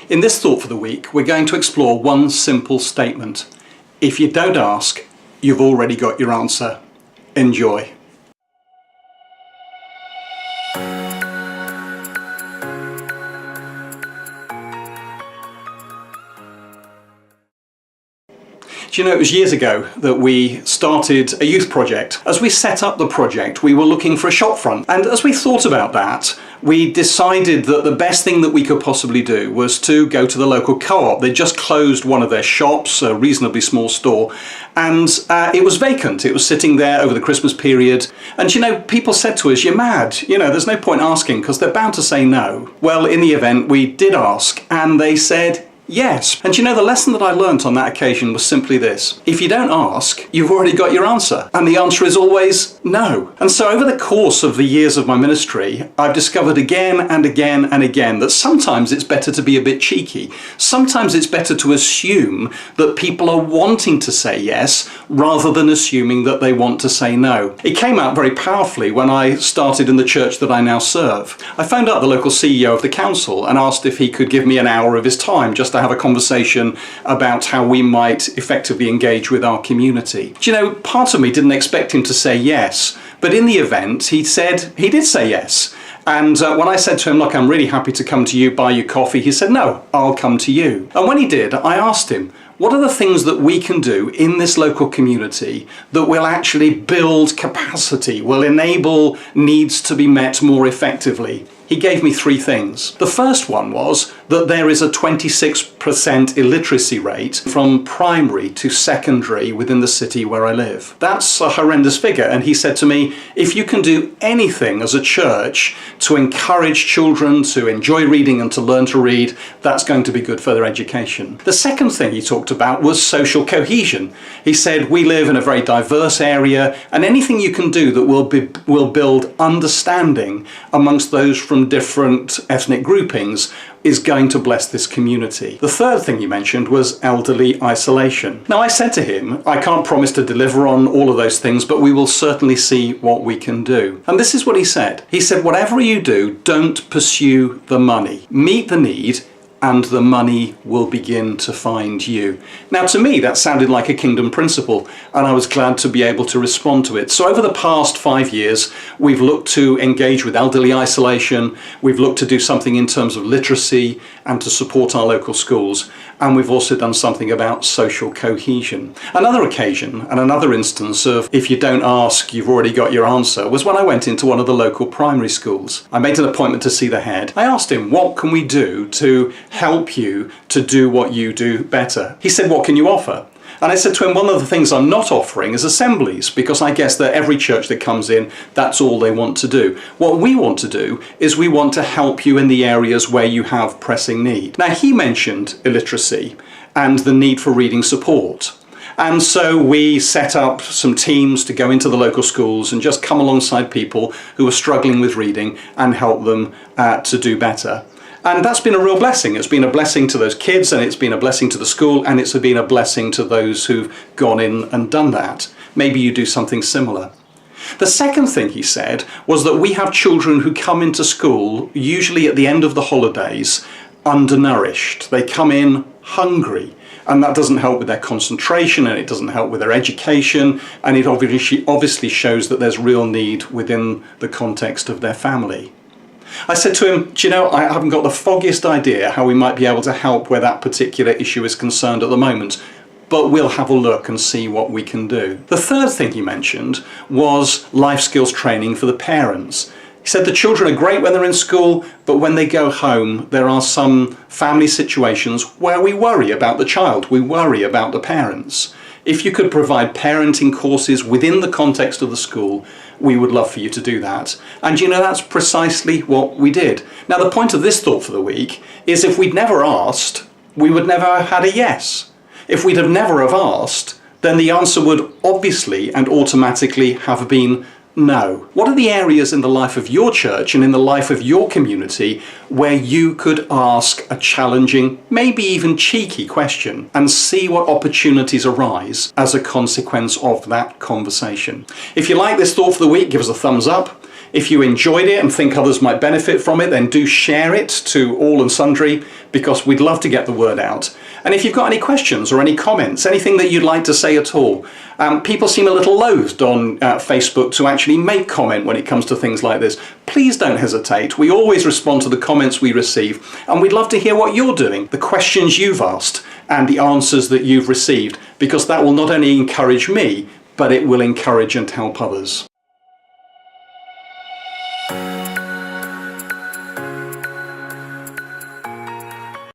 In this Thought for the Week, we're going to explore one simple statement. If you don't ask, you've already got your answer. Enjoy. Do you know, it was years ago that we started a youth project. As we set up the project, we were looking for a shop front. And as we thought about that, we decided that the best thing that we could possibly do was to go to the local co-op. They just closed one of their shops, a reasonably small store, and it was vacant. It was sitting there over the Christmas period. And you know, people said to us, "You're mad. You know, there's no point asking because they're bound to say no." Well, in the event, we did ask, and they said yes. And you know, the lesson that I learnt on that occasion was simply this. If you don't ask, you've already got your answer. And the answer is always no. And so over the course of the years of my ministry, I've discovered again and again and again that sometimes it's better to be a bit cheeky. Sometimes it's better to assume that people are wanting to say yes rather than assuming that they want to say no. It came out very powerfully when I started in the church that I now serve. I phoned up the local CEO of the council and asked if he could give me an hour of his time just to have a conversation about how we might effectively engage with our community. Do you know, part of me didn't expect him to say yes, but in the event he did say yes. And when I said to him, "Look, I'm really happy to come to you, buy you coffee," he said, "No, I'll come to you." And when he did, I asked him, what are the things that we can do in this local community that will actually build capacity, will enable needs to be met more effectively? He gave me three things. The first one was that there is a 26% illiteracy rate from primary to secondary within the city where I live. That's a horrendous figure. And he said to me, if you can do anything as a church to encourage children to enjoy reading and to learn to read, that's going to be good for their education. The second thing he talked about was social cohesion. He said, we live in a very diverse area, and anything you can do that will build understanding amongst those from different ethnic groupings is going to bless this community. The third thing he mentioned was elderly isolation. Now, I said to him, I can't promise to deliver on all of those things, but we will certainly see what we can do. And this is what he said. He said, whatever you do, don't pursue the money. Meet the need, and the money will begin to find you. Now, to me, that sounded like a kingdom principle, and I was glad to be able to respond to it. So over the past 5 years, we've looked to engage with elderly isolation, we've looked to do something in terms of literacy and to support our local schools, and we've also done something about social cohesion. Another occasion and another instance of if you don't ask, you've already got your answer was when I went into one of the local primary schools. I made an appointment to see the head. I asked him, what can we do to help you to do what you do better? He said, what can you offer? And I said to him, one of the things I'm not offering is assemblies, because I guess that every church that comes in, that's all they want to do. What we want to do is we want to help you in the areas where you have pressing need. Now, he mentioned illiteracy and the need for reading support. And so we set up some teams to go into the local schools and just come alongside people who are struggling with reading and help them to do better. And that's been a real blessing. It's been a blessing to those kids, and it's been a blessing to the school, and it's been a blessing to those who've gone in and done that. Maybe you do something similar. The second thing he said was that we have children who come into school, usually at the end of the holidays, undernourished. They come in hungry, and that doesn't help with their concentration, and it doesn't help with their education, and it obviously shows that there's real need within the context of their family. I said to him, do you know, I haven't got the foggiest idea how we might be able to help where that particular issue is concerned at the moment, but we'll have a look and see what we can do. The third thing he mentioned was life skills training for the parents. He said the children are great when they're in school, but when they go home, there are some family situations where we worry about the child, we worry about the parents. If you could provide parenting courses within the context of the school, we would love for you to do that. And you know, that's precisely what we did. Now, the point of this thought for the week is if we'd never asked, we would never have had a yes. If we'd have never have asked, then the answer would obviously and automatically have been no. What are the areas in the life of your church and in the life of your community where you could ask a challenging, maybe even cheeky question and see what opportunities arise as a consequence of that conversation? If you like this thought for the week, give us a thumbs up. If you enjoyed it and think others might benefit from it, then do share it to all and sundry, because we'd love to get the word out. And if you've got any questions or any comments, anything that you'd like to say at all, people seem a little loathed on Facebook to actually make comment when it comes to things like this. Please don't hesitate. We always respond to the comments we receive, and we'd love to hear what you're doing, the questions you've asked and the answers that you've received, because that will not only encourage me, but it will encourage and help others.